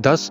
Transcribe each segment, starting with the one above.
10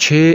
6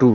2।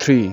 3।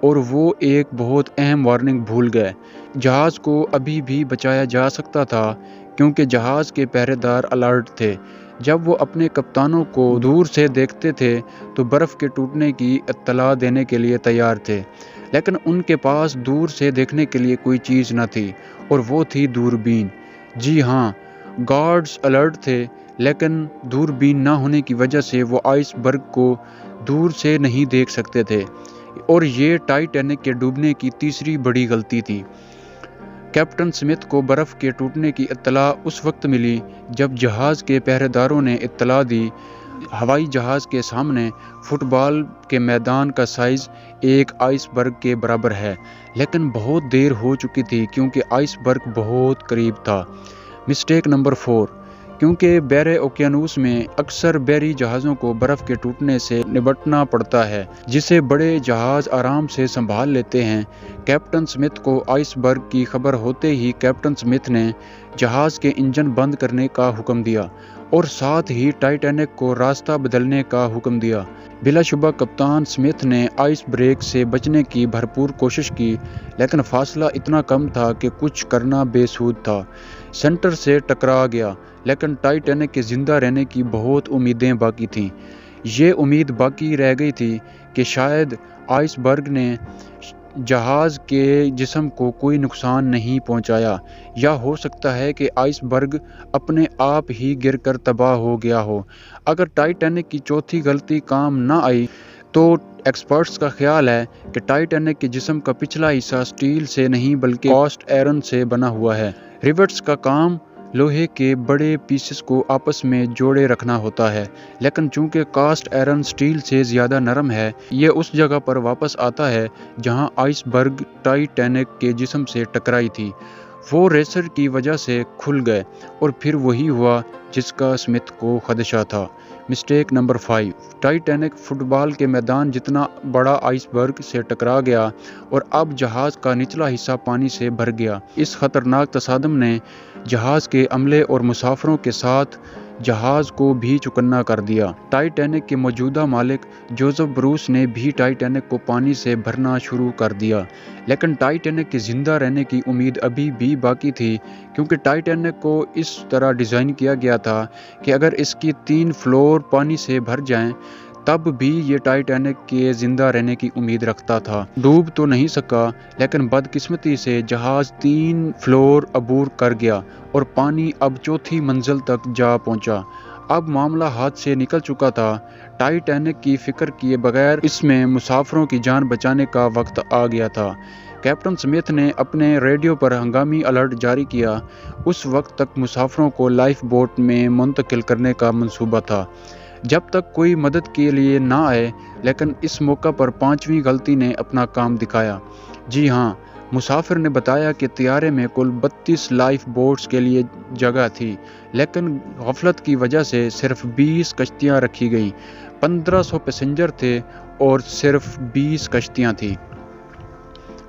اور وہ ایک بہت اہم وارننگ بھول گئے۔ جہاز کو ابھی بھی بچایا جا سکتا تھا کیونکہ جہاز کے پہرے دار الرٹ تھے۔ جب وہ اپنے کپتانوں کو دور سے دیکھتے تھے تو برف کے ٹوٹنے کی اطلاع دینے کے لیے تیار تھے، لیکن ان کے پاس دور سے دیکھنے کے لیے کوئی چیز نہ تھی، اور وہ تھی دوربین۔ جی ہاں، گارڈز الرٹ تھے، لیکن دوربین نہ ہونے کی وجہ سے وہ آئس برگ کو دور سے نہیں دیکھ سکتے تھے، اور یہ ٹائٹینک کے ڈوبنے کی تیسری بڑی غلطی تھی۔ کیپٹن سمتھ کو برف کے ٹوٹنے کی اطلاع اس وقت ملی جب جہاز کے پہرے داروں نے اطلاع دی۔ ہوائی جہاز کے سامنے فٹ بال کے میدان کا سائز ایک آئس برگ کے برابر ہے، لیکن بہت دیر ہو چکی تھی کیونکہ آئس برگ بہت قریب تھا۔ مسٹیک نمبر 4، کیونکہ بحر اوقیانوس میں اکثر بحری جہازوں کو برف کے ٹوٹنے سے نمٹنا پڑتا ہے، جسے بڑے جہاز آرام سے سنبھال لیتے ہیں۔ کیپٹن سمتھ کو آئس برگ کی خبر ہوتے ہی کیپٹن سمتھ نے جہاز کے انجن بند کرنے کا حکم دیا اور ساتھ ہی ٹائٹینک کو راستہ بدلنے کا حکم دیا۔ بلا شبہ کپتان سمتھ نے آئس بریک سے بچنے کی بھرپور کوشش کی، لیکن فاصلہ اتنا کم تھا کہ کچھ کرنا بے سود تھا۔ سینٹر سے ٹکرا گیا، لیکن ٹائٹینک کے زندہ رہنے کی بہت امیدیں باقی تھیں۔ یہ امید باقی رہ گئی تھی کہ شاید آئس برگ نے جہاز کے جسم کو کوئی نقصان نہیں پہنچایا، یا ہو سکتا ہے کہ آئس برگ اپنے آپ ہی گر کر تباہ ہو گیا ہو۔ اگر ٹائٹینک کی چوتھی غلطی کام نہ آئی تو ایکسپرٹس کا خیال ہے کہ ٹائٹینک کے جسم کا پچھلا حصہ سٹیل سے نہیں بلکہ کاسٹ آئرن سے بنا ہوا ہے۔ ریوٹس کا کام لوہے کے بڑے پیسز کو آپس میں جوڑے رکھنا ہوتا ہے، لیکن چونکہ کاسٹ آئرن سٹیل سے زیادہ نرم ہے، یہ اس جگہ پر واپس آتا ہے جہاں آئس برگ ٹائٹینک کے جسم سے ٹکرائی تھی۔ وہ ریسر کی وجہ سے کھل گئے، اور پھر وہی ہوا جس کا سمتھ کو خدشہ تھا۔ مسٹیک نمبر 5، ٹائٹینک فٹ بال کے میدان جتنا بڑا آئس برگ سے ٹکرا گیا اور اب جہاز کا نچلا حصہ پانی سے بھر گیا۔ اس خطرناک تصادم نے جہاز کے عملے اور مسافروں کے ساتھ جہاز کو بھی چکنا کر دیا۔ ٹائٹینک کے موجودہ مالک جوزف بروس نے بھی ٹائٹینک کو پانی سے بھرنا شروع کر دیا، لیکن ٹائٹینک کے زندہ رہنے کی امید ابھی بھی باقی تھی، کیونکہ ٹائٹینک کو اس طرح ڈیزائن کیا گیا تھا کہ اگر اس کی 3 فلور پانی سے بھر جائیں تب بھی یہ ٹائٹینک کے زندہ رہنے کی امید رکھتا تھا۔ ڈوب تو نہیں سکا، لیکن بدقسمتی سے جہاز 3 فلور عبور کر گیا اور پانی اب 4تھی منزل تک جا پہنچا۔ اب معاملہ ہاتھ سے نکل چکا تھا۔ ٹائٹینک کی فکر کیے بغیر اس میں مسافروں کی جان بچانے کا وقت آ گیا تھا۔ کیپٹن سمتھ نے اپنے ریڈیو پر ہنگامی الرٹ جاری کیا۔ اس وقت تک مسافروں کو لائف بوٹ میں منتقل کرنے کا منصوبہ تھا جب تک کوئی مدد کے لیے نہ آئے، لیکن اس موقع پر 5ویں غلطی نے اپنا کام دکھایا۔ جی ہاں، مسافر نے بتایا کہ طیارے میں کل 32 لائف بوٹس کے لیے جگہ تھی، لیکن غفلت کی وجہ سے صرف 20 کشتیاں رکھی گئیں۔ 1500 پیسنجر تھے اور صرف 20 کشتیاں تھیں۔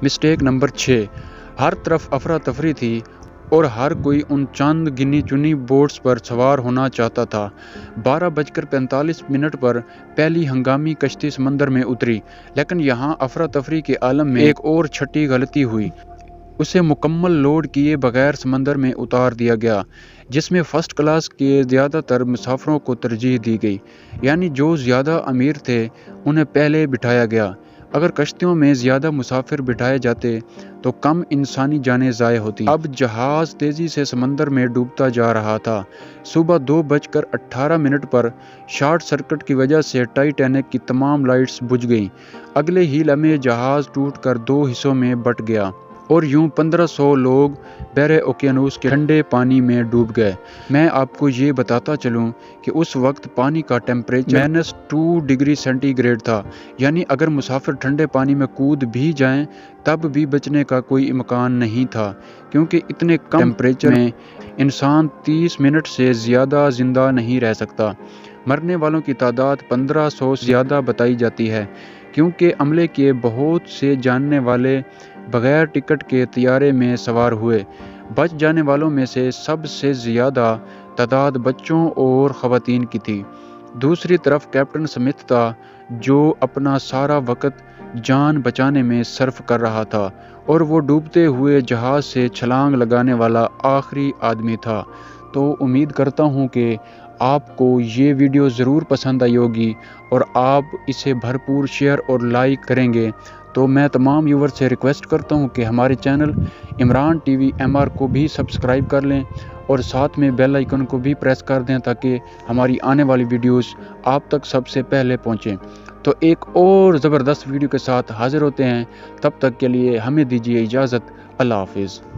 مسٹیک نمبر 6، ہر طرف افراتفری تھی اور ہر کوئی ان چند گنی چنی بوٹس پر سوار ہونا چاہتا تھا۔ 12:45 پر پہلی ہنگامی کشتی سمندر میں اتری، لیکن یہاں افراتفری کے عالم میں ایک اور چھٹی غلطی ہوئی۔ اسے مکمل لوڈ کیے بغیر سمندر میں اتار دیا گیا، جس میں فرسٹ کلاس کے زیادہ تر مسافروں کو ترجیح دی گئی، یعنی جو زیادہ امیر تھے انہیں پہلے بٹھایا گیا۔ اگر کشتیوں میں زیادہ مسافر بٹھائے جاتے تو کم انسانی جانیں ضائع ہوتی۔ اب جہاز تیزی سے سمندر میں ڈوبتا جا رہا تھا۔ صبح 2:18 پر شارٹ سرکٹ کی وجہ سے ٹائٹینک کی تمام لائٹس بجھ گئیں۔ اگلے ہی لمحے جہاز ٹوٹ کر 2 حصوں میں بٹ گیا، اور یوں 1500 لوگ بحر اوقیانوس کے ٹھنڈے پانی میں ڈوب گئے۔ میں آپ کو یہ بتاتا چلوں کہ اس وقت پانی کا ٹیمپریچر -2 ڈگری سینٹی گریڈ تھا، یعنی اگر مسافر ٹھنڈے پانی میں کود بھی جائیں تب بھی بچنے کا کوئی امکان نہیں تھا، کیونکہ اتنے کم ٹیمپریچر میں انسان 30 منٹ سے زیادہ زندہ نہیں رہ سکتا۔ مرنے والوں کی تعداد 1500 سے زیادہ بتائی جاتی ہے، کیونکہ عملے کے بہت سے جاننے والے بغیر ٹکٹ کے طیارے میں سوار ہوئے۔ بچ جانے والوں میں سے سب سے زیادہ تعداد بچوں اور خواتین کی تھی۔ دوسری طرف کیپٹن سمتھ تھا، جو اپنا سارا وقت جان بچانے میں صرف کر رہا تھا اور وہ ڈوبتے ہوئے جہاز سے چھلانگ لگانے والا آخری آدمی تھا۔ تو امید کرتا ہوں کہ آپ کو یہ ویڈیو ضرور پسند آئی ہوگی اور آپ اسے بھرپور شیئر اور لائک کریں گے۔ تو میں تمام ویور سے ریکویسٹ کرتا ہوں کہ ہمارے channel Imran T V MR کو بھی سبسکرائب کر لیں اور ساتھ میں بیل آئیکن کو بھی پریس کر دیں تاکہ ہماری آنے والی ویڈیوز آپ تک سب سے پہلے پہنچیں۔ تو ایک اور زبردست ویڈیو کے ساتھ حاضر ہوتے ہیں، تب تک کے لیے ہمیں دیجیے اجازت۔ اللہ حافظ۔